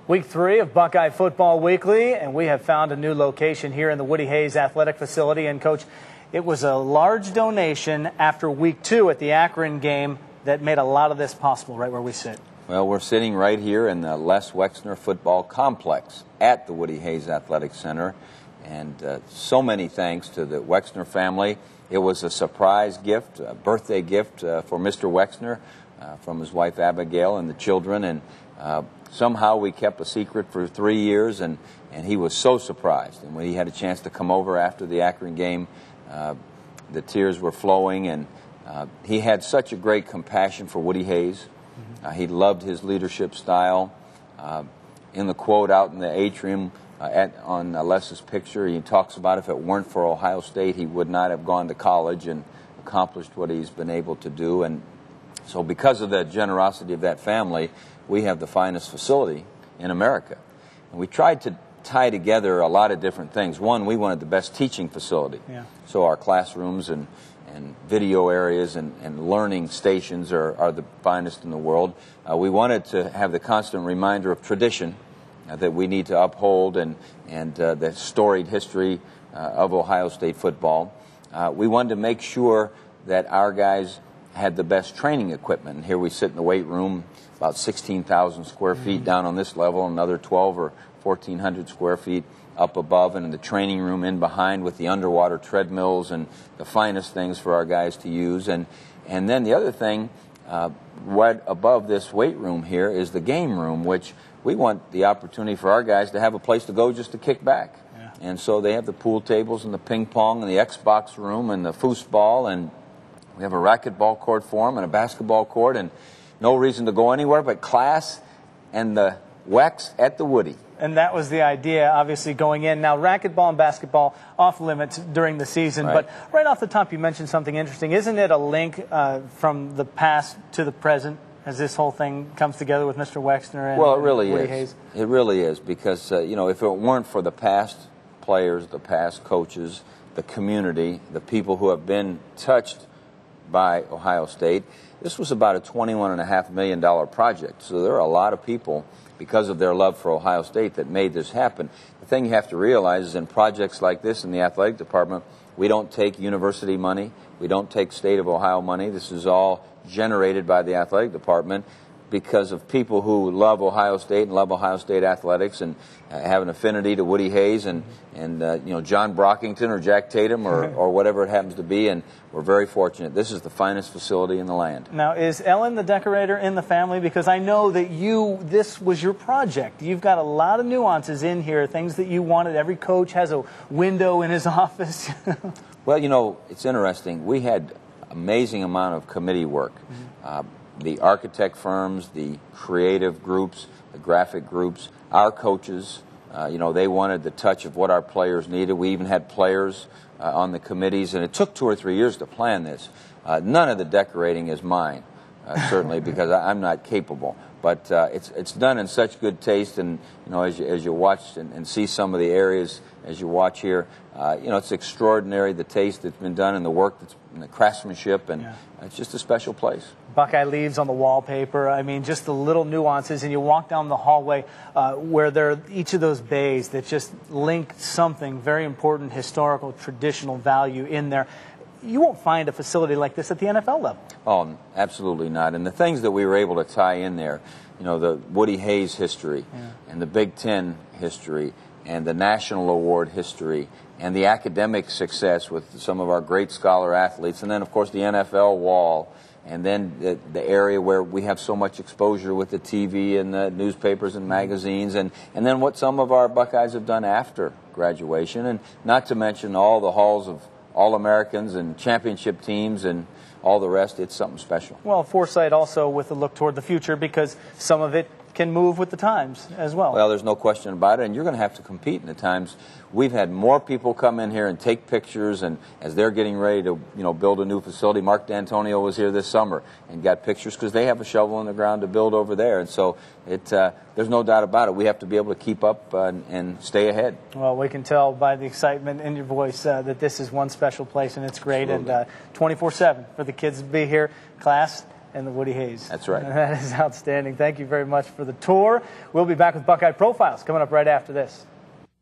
Week 3 of Buckeye Football Weekly, and we have found a new location here in the Woody Hayes Athletic Facility. And, Coach, it was a large donation after Week 2 at the Akron game that made a lot of this possible right where we sit. Well, we're sitting right here in the Les Wexner Football Complex at the Woody Hayes Athletic Center. And so many thanks to the Wexner family. It was a surprise gift, a birthday gift for Mr. Wexner from his wife Abigail and the children. And somehow we kept a secret for 3 years, and he was so surprised. And when he had a chance to come over after the Akron game, the tears were flowing, and he had such a great compassion for Woody Hayes. He loved his leadership style. In the quote out in the atrium on Les's picture, he talks about if it weren't for Ohio State, he would not have gone to college and accomplished what he's been able to do. And so because of the generosity of that family, we have the finest facility in America. And we tried to tie together a lot of different things. One, we wanted the best teaching facility. Yeah. So our classrooms and video areas and learning stations are the finest in the world. We wanted to have the constant reminder of tradition that we need to uphold and the storied history of Ohio State football. We wanted to make sure that our guys had the best training equipment. And here we sit in the weight room, about 16,000 square feet down on this level, another 12 or 1,400 square feet up above, and in the training room in behind with the underwater treadmills and the finest things for our guys to use. And then the other thing, right above this weight room here is the game room, which we want the opportunity for our guys to have a place to go just to kick back. Yeah. And so they have the pool tables and the ping pong and the Xbox room and the foosball, and we have a racquetball court for them and a basketball court, and no reason to go anywhere but class and the Wex at the Woody. And that was the idea, obviously, going in. Now, racquetball and basketball off limits during the season, right. But right off the top, you mentioned something interesting. Isn't it a link from the past to the present as this whole thing comes together with Mr. Wexner and Woody Hayes? It really is, because, if it weren't for the past players, the past coaches, the community, the people who have been touched by Ohio State, this was about a $21.5 million project. So there are a lot of people, because of their love for Ohio State, that made this happen. The thing you have to realize is in projects like this in the athletic department, we don't take university money. We don't take state of Ohio money. This is all generated by the athletic department because of people who love Ohio State and love Ohio State athletics and have an affinity to Woody Hayes and John Brockington or Jack Tatum or whatever it happens to be, and we're very fortunate. This is the finest facility in the land. Now, is Ellen the decorator in the family? Because I know that this was your project. You've got a lot of nuances in here, things that you wanted. Every coach has a window in his office. Well, it's interesting. We had amazing amount of committee work. The architect firms, the creative groups, the graphic groups, our coaches, they wanted the touch of what our players needed. We even had players on the committees, and it took 2 or 3 years to plan this. None of the decorating is mine, certainly, because I'm not capable. But it's done in such good taste, and as you watch and see some of the areas as you watch here, it's extraordinary, the taste that's been done and the work that's and the craftsmanship, and it's just a special place. Buckeye leaves on the wallpaper. I mean, just the little nuances, and you walk down the hallway where there are each of those bays that just link something very important, historical, traditional value in there. You won't find a facility like this at the NFL level. Oh, absolutely not. And the things that we were able to tie in there, the Woody Hayes history and the Big Ten history and the National Award history and the academic success with some of our great scholar athletes, and then, of course, the NFL wall, and then the area where we have so much exposure with the TV and the newspapers and magazines, and then what some of our Buckeyes have done after graduation, and not to mention all the halls of All-Americans and championship teams and all the rest. It's something special. Well, foresight also with a look toward the future, because some of it can move with the times as well. Well, there's no question about it, and you're going to have to compete in the times. We've had more people come in here and take pictures, and as they're getting ready to build a new facility. Mark D'Antonio was here this summer and got pictures because they have a shovel in the ground to build over there, and so there's no doubt about it. We have to be able to keep up and stay ahead. Well, we can tell by the excitement in your voice that this is one special place, and it's great. Absolutely. And 24/7 for the kids to be here. Class, and the Woody Hayes. That's right. That is outstanding. Thank you very much for the tour. We'll be back with Buckeye Profiles coming up right after this.